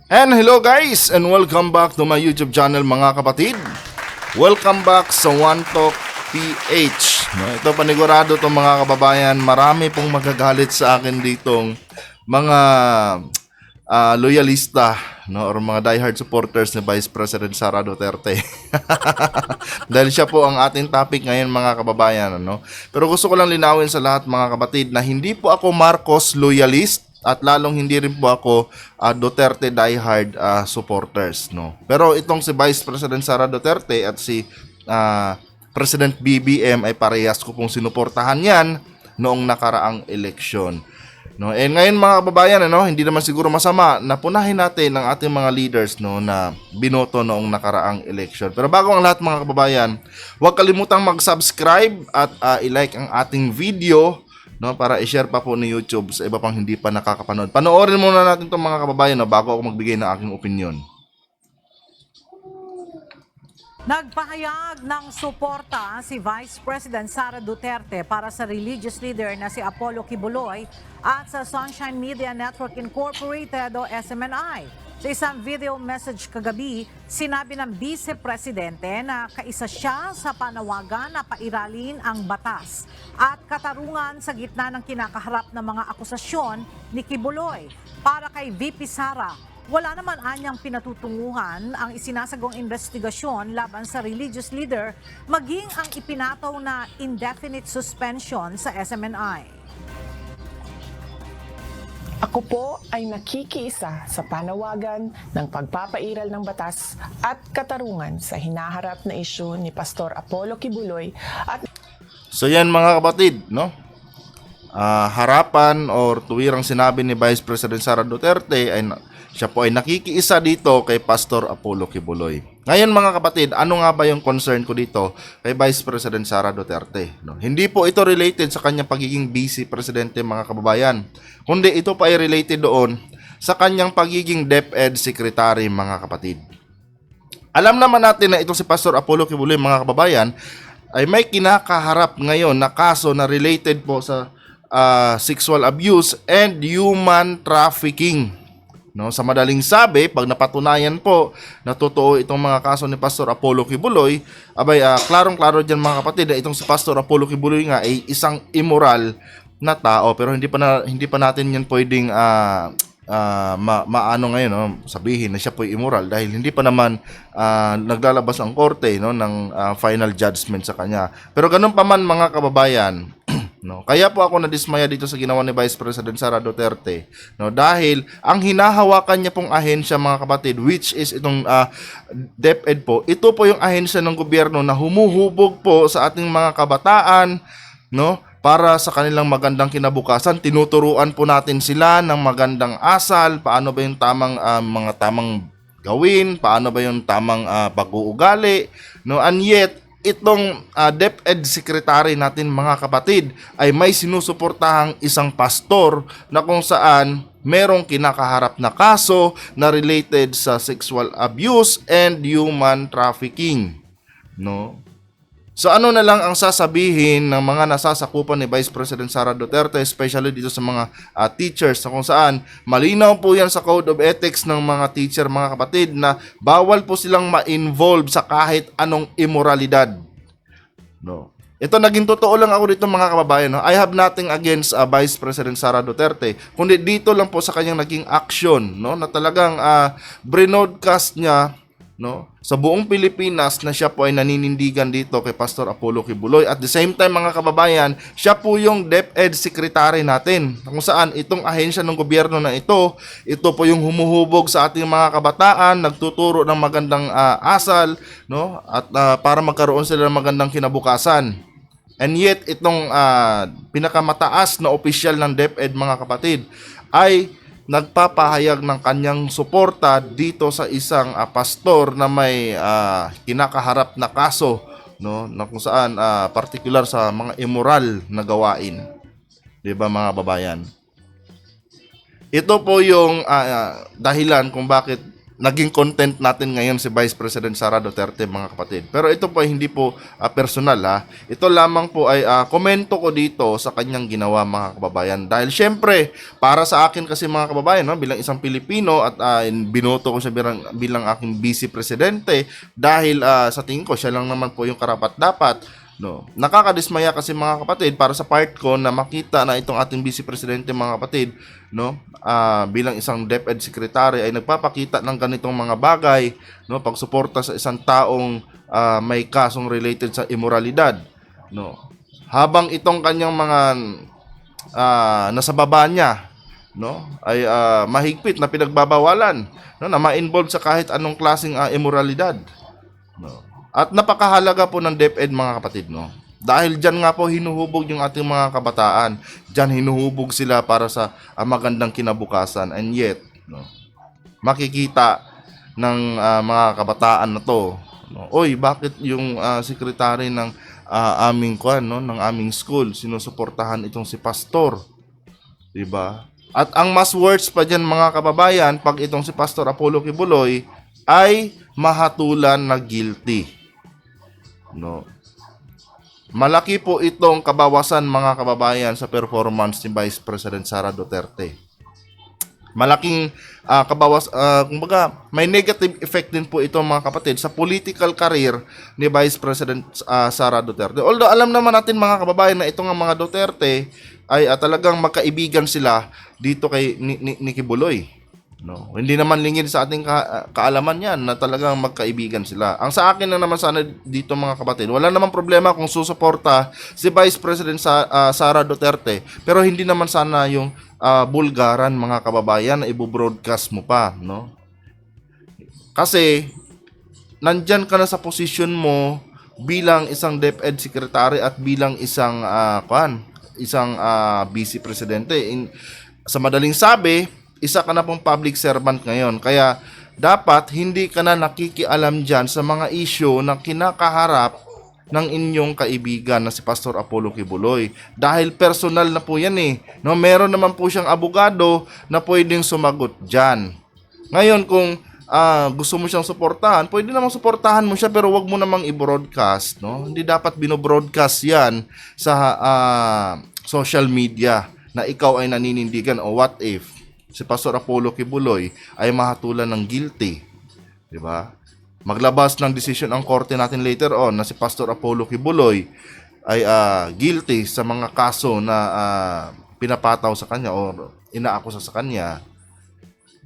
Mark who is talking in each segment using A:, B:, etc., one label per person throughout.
A: And hello guys, and welcome back to my YouTube channel mga kapatid. Welcome back sa One Talk PH. No, ito panigurado to mga kababayan, marami pong magagalit sa akin ditong mga loyalista, no, or mga diehard supporters ni Vice President Sara Duterte. Dahil siya po ang ating topic ngayon mga kababayan, no. Pero gusto ko lang linawin sa lahat mga kapatid na hindi po ako Marcos loyalist. At lalong hindi rin po ako Duterte diehard supporters, no. Pero itong si Vice President Sara Duterte at si President BBM ay parehas ko pong sinuportahan yan noong nakaraang eleksyon, no. And ngayon mga kababayan, ano, hindi naman siguro masama na punahin natin ang ating mga leaders, no, na binoto noong nakaraang eleksyon. Pero bago ang lahat mga kababayan, huwag kalimutang mag-subscribe at i-like ang ating video, no, para i-share pa po ni YouTube sa iba pang hindi pa nakakapanood. Panoorin muna natin itong mga kababayan, no, bago ako magbigay ng aking opinion.
B: Nagpahayag ng suporta si Vice President Sara Duterte para sa religious leader na si Apollo Kibuloy at sa Sunshine Media Network Incorporated o SMNI. Sa isang video message kagabi, sinabi ng Vice Presidente na kaisa siya sa panawagan na pairalin ang batas at katarungan sa gitna ng kinakaharap ng mga akusasyon ni Kibuloy. Para kay VP Sara, wala naman anyang pinatutunguhan ang isinasagawang investigasyon laban sa religious leader, maging ang ipinataw na indefinite suspension sa SMNI.
C: Ako po ay nakikiisa sa panawagan ng pagpapairal ng batas at katarungan sa hinaharap na isyu ni Pastor Apollo Kibuloy at...
A: So yan mga kapatid, no? Harapan or tuwirang sinabi ni Vice President Sara Duterte ay siya po ay nakikiisa dito kay Pastor Apollo Kibuloy. Ngayon mga kapatid, ano nga ba yung concern ko dito kay Vice President Sara Duterte? No? Hindi po ito related sa kanyang pagiging vice presidente mga kababayan, kundi ito pa ay related doon sa kanyang pagiging DepEd secretary mga kapatid. Alam naman natin na ito si Pastor Apollo Kibuloy mga kababayan ay may kinakaharap ngayon na kaso na related po sa sexual abuse and human trafficking. No, sa madaling sabi, pag napatunayan po na totoo itong mga kaso ni Pastor Apollo Kibuloy, abay klarong-klaro diyan mga kapatid na itong si Pastor Apollo Kibuloy nga ay isang immoral na tao, pero hindi pa natin yan pwedeng maano ngayon, no, sabihin na siya po immoral dahil hindi pa naman naglalabas ang korte, no, ng final judgment sa kanya. Pero ganun pa man mga kababayan, no, kaya po ako nadismaya dito sa ginawa ni Vice President Sara Duterte, no, dahil ang hinahawakan niya pong ahensya mga kapatid, which is itong DepEd po, ito po yung ahensya ng gobyerno na humuhubog po sa ating mga kabataan, no, para sa kanilang magandang kinabukasan. Tinuturuan po natin sila ng magandang asal, paano ba yung tamang mga tamang gawin, paano ba yung tamang pag-uugali, no, and yet itong DepEd secretary natin mga kapatid ay may sinusuportahang isang pastor na kung saan merong kinakaharap na kaso na related sa sexual abuse and human trafficking, no. So ano na lang ang sasabihin ng mga nasasakupan ni Vice President Sara Duterte, especially dito sa mga teachers, na kung saan malinaw po yan sa Code of Ethics ng mga teacher mga kapatid na bawal po silang ma-involve sa kahit anong immoralidad, no. Ito, naging totoo lang ako dito mga kababayan, no? I have nothing against Vice President Sara Duterte, kundi dito lang po sa kanyang naging action, no, na talagang broadcast niya, no, sa buong Pilipinas na siya po ay naninindigan dito kay Pastor Apollo Kibuloy. At the same time mga kababayan, siya po yung DepEd secretary natin, kung saan itong ahensya ng gobyerno na ito po yung humuhubog sa ating mga kabataan, nagtuturo ng magandang asal, no, at para magkaroon sila ng magandang kinabukasan. And yet itong pinakamataas na opisyal ng DepEd mga kapatid ay nagpapahayag ng kanyang suporta dito sa isang pastor na may kinakaharap na kaso, no, na kung saan particular sa mga immoral na gawain. 'Di ba mga babayan? Ito po yung dahilan kung bakit naging content natin ngayon si Vice President Sara Duterte, mga kapatid. Pero ito po ay hindi po personal ha. Ito lamang po ay komento ko dito sa kanyang ginawa, mga kababayan. Dahil syempre, para sa akin kasi mga kababayan, no, bilang isang Pilipino at binoto ko siya bilang aking vice presidente dahil sa tingin ko siya lang naman po yung karapat-dapat. No. Nakakadismaya kasi mga kapatid para sa part ko na makita na itong ating vice presidente, mga kapatid, no, bilang isang DepEd secretary ay nagpapakita ng ganitong mga bagay, no, pagsuporta sa isang taong may kasong related sa immoralidad, no. Habang itong kanyang mga nasa baba niya, no, ay mahigpit na pinagbabawalan, no, na ma-involve sa kahit anong klaseng immoralidad, no. At napakahalaga po ng DepEd, mga kapatid, no? Dahil dyan nga po hinuhubog yung ating mga kabataan. Dyan hinuhubog sila para sa magandang kinabukasan. And yet, no, makikita ng mga kabataan na to, no, oy, bakit yung sekretary ng aming no, ng aming school sinusuportahan itong si pastor? Diba? At ang mas worst pa dyan, mga kababayan, pag itong si Pastor Apollo Kibuloy ay mahatulan na guilty. No. Malaki po itong kabawasan, mga kababayan, sa performance ni Vice President Sara Duterte. Malaking kumbaga, may negative effect din po ito, mga kapatid, sa political career ni Vice President Sara Duterte. Although alam naman natin, mga kababayan, na itong mga Duterte ay talagang magkaibigan sila dito kay ni Kibuloy. No, hindi naman lingid sa ating kaalaman yan na talagang magkaibigan sila. Ang sa akin na naman sana dito, mga kapatid, wala namang problema kung susuporta si Vice President Sara Duterte, pero hindi naman sana yung bulgaran, mga kababayan, na i-broadcast mo pa, no? Kasi nandyan ka na sa posisyon mo bilang isang DepEd secretary at bilang isang vice presidente. Sa madaling sabi, isa ka na pong public servant ngayon. Kaya dapat hindi ka na nakikialam dyan sa mga issue na kinakaharap ng inyong kaibigan na si Pastor Apollo Kibuloy. Dahil personal na po yan eh. No, meron naman po siyang abogado na pwedeng sumagot dyan. Ngayon, kung gusto mo siyang suportahan, pwede namang suportahan mo siya, pero wag mo namang i-broadcast. No? Hindi dapat binobroadcast yan sa social media na ikaw ay naninindigan o what if si Pastor Apollo Kibuloy ay mahatulan ng guilty, di ba? Maglabas ng decision ang korte natin later on na si Pastor Apollo Kibuloy ay guilty sa mga kaso na pinapataw sa kanya o inaakusa sa kanya.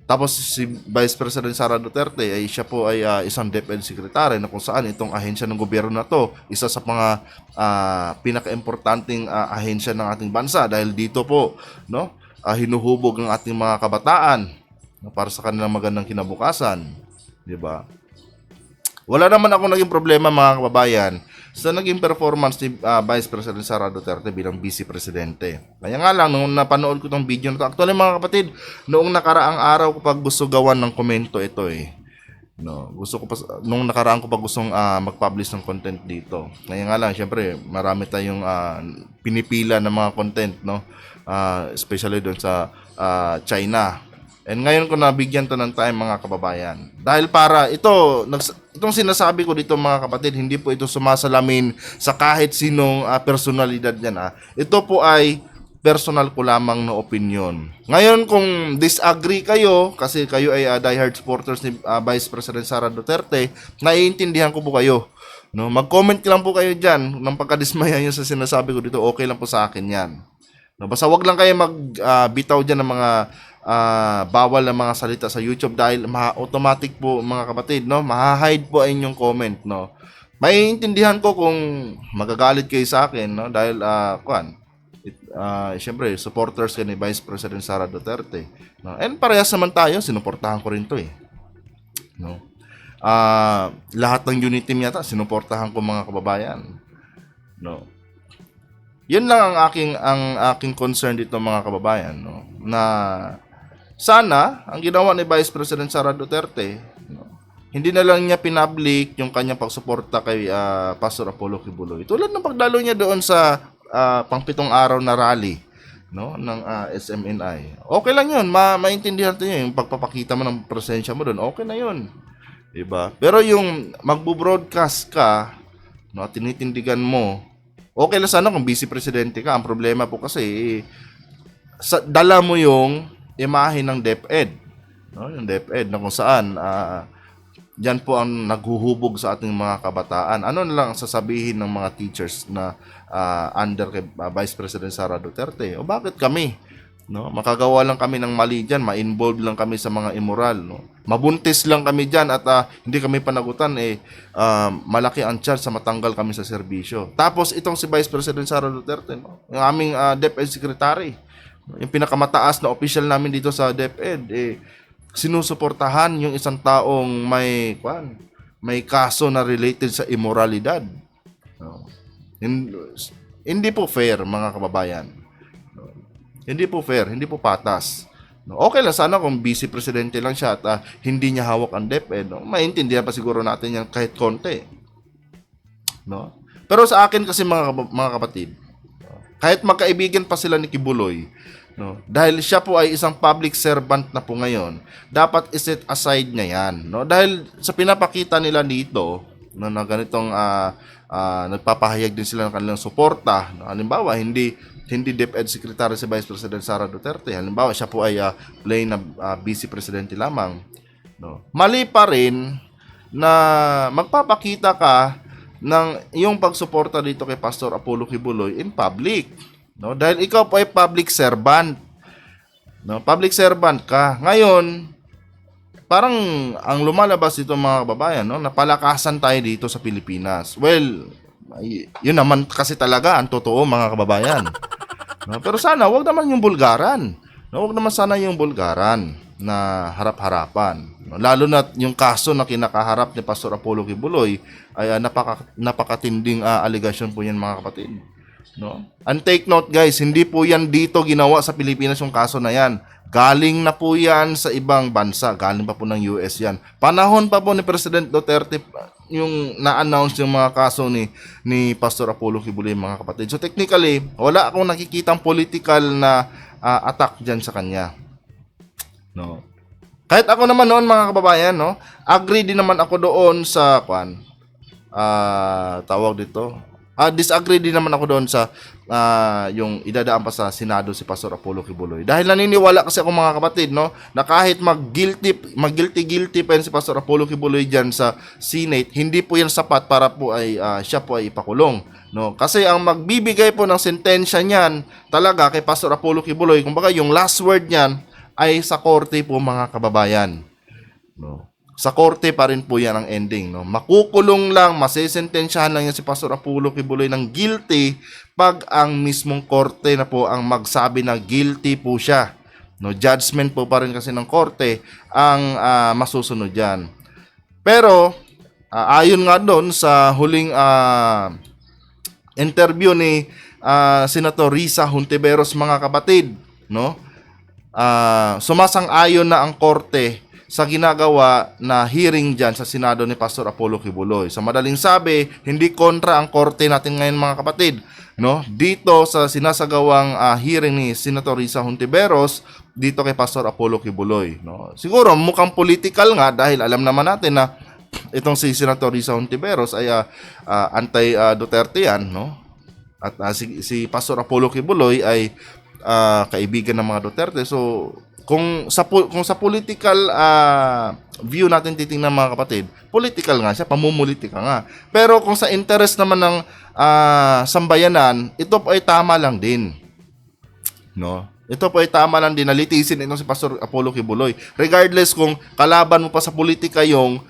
A: Tapos si Vice President Sara Duterte ay siya po ay isang DepEd secretary na kung saan itong ahensya ng gobyerno na to, isa sa mga pinaka-importanting ahensya ng ating bansa, dahil dito po, no, hinuhubog ang ating mga kabataan, no, para sa kanilang magandang kinabukasan, di ba? Wala naman ako naging problema, mga kababayan, sa naging performance ni Vice President Sara Duterte bilang vice presidente. Kaya nga lang, nung napanood ko tong video na to, actually, mga kapatid, noong nakaraang araw ko pag gusto gawan ng komento ito eh. No, nung nakaraan ko pa gustong mag-publish ng content dito. Kaya nga lang, syempre, marami tayong pinipila ng mga content, no? Especially doon sa China. And ngayon ko nabigyan to ng time, mga kababayan. Dahil para itong sinasabi ko dito, mga kapatid, hindi po ito sumasalamin sa kahit sinong personalidad yan. Ito po ay personal ko lamang na opinion. Ngayon, kung disagree kayo, kasi kayo ay diehard supporters ni Vice President Sara Duterte, naiintindihan ko po kayo. No? Mag-comment lang po kayo dyan ng pagkadismaya nyo sa sinasabi ko dito. Okay lang po sa akin yan. No, basta wag lang kayo magbitaw dyan ng mga bawal na mga salita sa YouTube, dahil automatic po, mga kapatid, no, maha-hide po ay inyong comment, no. Maiintindihan ko kung magagalit kayo sa akin, no, dahil syempre supporters kayo ni Vice President Sara Duterte, no. And parehas naman tayo, sinuportahan ko rin to eh, no. Lahat ng unit team yata sinuportahan ko, mga kababayan, no. Yun lang ang aking concern dito, mga kababayan, no, na sana ang ginawa ni Vice President Sara Duterte, no, hindi na lang niya pinablik yung kanyang pagsuporta kay Pastor Apollo Kibuloy. Tulad ng pagdalo niya doon sa pang-7 araw na rally no, ng SMNI. Okay lang 'yun, maintindihan natin 'yun, yung pagpapakita mo ng presensya mo doon. Okay na 'yun. 'Di ba? Pero yung magbo-broadcast ka, no, at tinitindigan mo, okay lang sana kung vice presidente ka. Ang problema po kasi dala mo yung imahe ng DepEd, no, yung DepEd na kung saan diyan po ang naghuhubog sa ating mga kabataan. Ano na lang ang sasabihin ng mga teachers na under kay Vice President Sara Duterte? O bakit kami? No? Makagawa lang kami ng mali diyan, ma-involve lang kami sa mga immoral, no? Mabuntis lang kami diyan at hindi kami panagutan malaki ang chance sa matanggal kami sa serbisyo. Tapos itong si Vice President Sara Duterte, no? Yung aming DepEd Secretary, yung pinakamataas na official namin dito sa DepEd, sinusuportahan yung isang taong may kaso na related sa immoralidad. No? Hindi po fair, mga kababayan. No? Hindi po fair, hindi po patas. No? Okay lang sana kung vice presidente lang siya at hindi niya hawak ang DepEd. No? Maintindihan pa siguro natin yan kahit konti. No? Pero sa akin kasi mga kapatid, kahit magkaibigan pa sila ni Kibuloy, no, dahil siya po ay isang public servant na po ngayon, dapat iset aside niya yan. No? Dahil sa pinapakita nila dito, no, na ganitong nagpapahayag din sila ng kanilang suporta. No? Halimbawa, hindi DepEd Secretary si Vice President Sara Duterte. Halimbawa, siya po ay plain na vice presidente lamang. No? Mali pa rin na magpapakita ka ng iyong pagsuporta dito kay Pastor Apollo Kibuloy in public. No, dahil ikaw po ay public servant. No, public servant ka. Ngayon, parang ang lumalabas dito mga kababayan, no, napalakasan tayo dito sa Pilipinas. Well, yun naman kasi talaga ang totoo mga kababayan. No, pero sana wag naman yung bulgaran. No, wag naman sana yung bulgaran na harap-harapan. No, lalo na yung kaso na kinakaharap ni Pastor Apollo Kibuloy ay napakatinding allegation po yan mga kapatid. No? And take note guys, hindi po yan dito ginawa sa Pilipinas yung kaso na yan. Galing na po yan sa ibang bansa. Galing pa po ng US yan. Panahon pa po ni President Duterte yung na-announce yung mga kaso ni Pastor Apollo Kibuloy mga kapatid. So technically, wala akong nakikitang political na attack dyan sa kanya. No? Kahit ako naman noon mga kababayan, no, agree din naman ako doon sa tawag dito. Disagree din naman ako doon sa yung idadaan pa sa Senado si Pastor Apollo Kibuloy. Dahil naniniwala kasi ako mga kapatid, no, na kahit mag-guilty pa yan si Pastor Apollo Kibuloy diyan sa Senate, hindi po yan sapat para po ay siya po ay ipakulong, no? Kasi ang magbibigay po ng sentensya niyan talaga kay Pastor Apollo Kibuloy, kumbaga yung last word niyan ay sa korte po mga kababayan, no? Sa korte pa rin po yan ang ending, no? Makukulong lang, masesentensyahan lang yan si Pastor Apollo Kibuloy ng guilty pag ang mismong korte na po ang magsabi na guilty po siya. No, judgment po pa rin kasi ng korte ang masusunod yan. Pero ayon nga doon sa huling interview ni Senator Risa Hontiveros mga kapatid, no? Sumasang-ayon na ang korte sa ginagawa na hearing dyan sa Senado ni Pastor Apollo Kibuloy. Sa madaling sabi, hindi kontra ang korte natin ngayon mga kapatid, no? Dito sa sinasagawang hearing ni Senator Risa Hontiveros dito kay Pastor Apollo Kibuloy, no? Siguro mukhang political nga dahil alam naman natin na itong si Senator Risa Hontiveros ay anti-Duterte yan, no? At si Pastor Apollo Kibuloy ay kaibigan ng mga Duterte. So kung sa political view natin titingnan mga kapatid, political nga siya, pamumulitika nga. Pero kung sa interest naman ng sambayanan, ito po ay tama lang din. No? Ito po ay tama lang din na litisin ito si Pastor Apollo Kibuloy. Regardless kung kalaban mo pa sa politika yung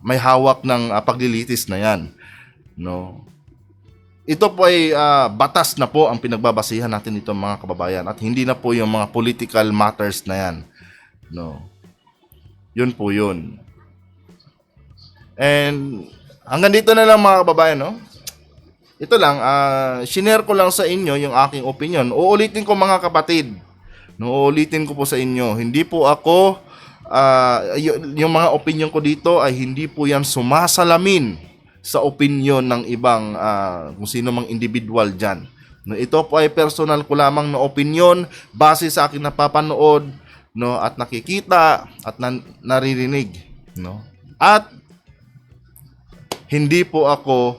A: may hawak ng paglilitis na yan. No? Ito po ay batas na po ang pinagbabasihan natin dito mga kababayan at hindi na po yung mga political matters na yan. No. Yun po yun. And hanggang dito na lang mga kababayan, no? Ito lang, shinare ko lang sa inyo yung aking opinion. Uulitin ko mga kapatid. No, uulitin ko po sa inyo. Hindi po ako, yung mga opinion ko dito ay hindi po yan sumasalamin sa opinion ng ibang kung sino mang individual dyan. No, ito po ay personal ko lamang na opinion base sa aking napapanood, no, at nakikita at naririnig, no. At hindi po ako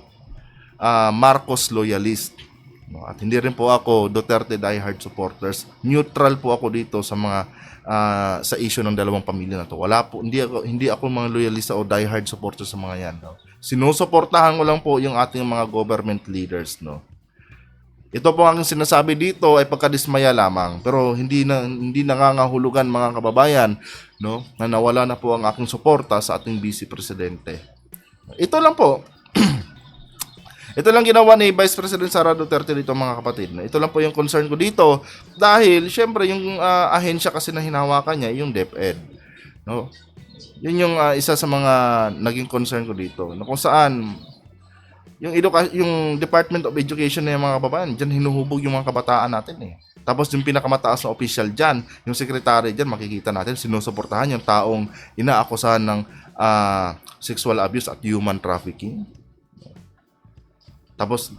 A: Marcos loyalist, no, at hindi rin po ako Duterte diehard supporters. Neutral po ako dito sa mga sa issue ng dalawang pamilya na to. Wala po, hindi ako mga loyalista o diehard supporters sa mga yan, no. Sinusuportahan ko lang po yung ating mga government leaders, no. Ito po ang sinasabi dito ay pagkadismaya lamang, pero hindi nangangahulugan mga kababayan, no, na nawala na po ang aking suporta sa ating Vice Presidente. Ito lang po. Ito lang ginawa ni Vice President Sara Duterte dito mga kapatid. Ito lang po yung concern ko dito dahil syempre yung ahensya kasi na hinahawakan niya yung DepEd, no. Yun yung isa sa mga naging concern ko dito. No, kung saan yung Department of Education na yung mga kababayan, dyan hinuhubog yung mga kabataan natin eh. Tapos yung pinakamataas na official dyan, yung secretary dyan, makikita natin, sinusuportahan yung taong inaakusahan ng sexual abuse at human trafficking. Tapos,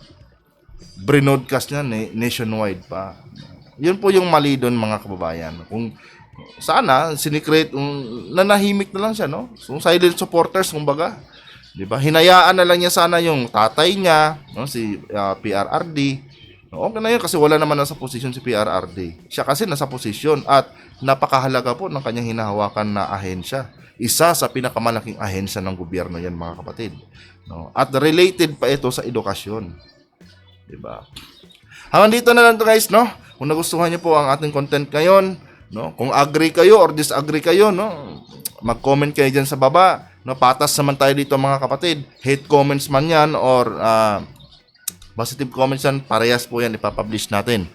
A: broadcast niya nationwide pa. Yun po yung mali doon mga kababayan. Kung sana, sinikreate, nanahimik na lang siya, no? So, silent supporters, kumbaga. Diba? Hinayaan na lang niya sana yung tatay niya, no, si PRRD. Okay na yun kasi wala naman nasa posisyon si PRRD. Siya kasi nasa posisyon at napakahalaga po ng kanyang hinahawakan na ahensya. Isa sa pinakamalaking ahensya ng gobyerno yan mga kapatid. No? At related pa ito sa edukasyon. Diba? Hanggang dito na lang to guys, no? Kung nagustuhan niyo po ang ating content ngayon, no? Kung agree kayo or disagree kayo, no? Mag-comment kayo dyan sa baba. No, patas naman tayo dito mga kapatid. Hate comments man yan or positive comments yan, parehas po yan, ipapublish natin.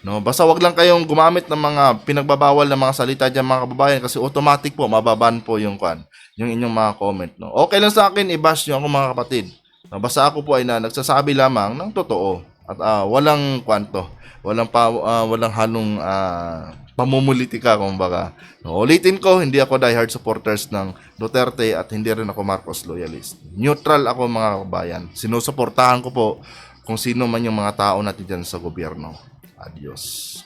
A: No, basta wag lang kayong gumamit ng mga pinagbabawal na mga salita diyan mga kababayan kasi automatic po mababan po yung inyong mga comment, no. Okay lang sa akin i-bash niyo ako mga kapatid. No, basta ako po ay nagsasabi lamang ng totoo at walang walang halong pamumulitika kumbaga. No, ulitin ko, hindi ako diehard supporters ng Duterte at hindi rin ako Marcos loyalist. Neutral ako mga kababayan. Sinusuportahan ko po kung sino man yung mga tao natin dyan sa gobyerno. Adios.